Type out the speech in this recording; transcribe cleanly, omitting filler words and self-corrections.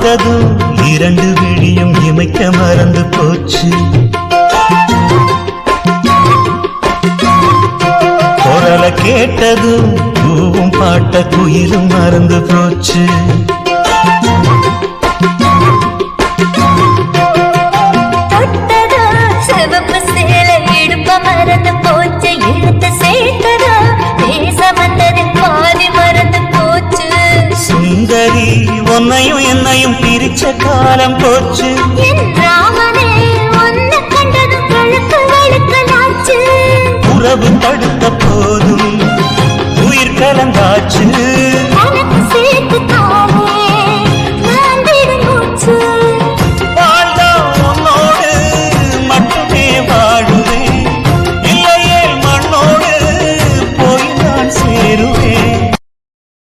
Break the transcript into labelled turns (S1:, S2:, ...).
S1: பார்த்ததும் இரண்டு விழியும் இமைக்க மறந்து போச்சு. குரல கேட்டதும் பூவும் பாட்ட குயிலும் மறந்து போச்சு. சுந்தரி உன்னையும் என்னையும் பிரிச்ச காலம் போச்சு. உறவு தடு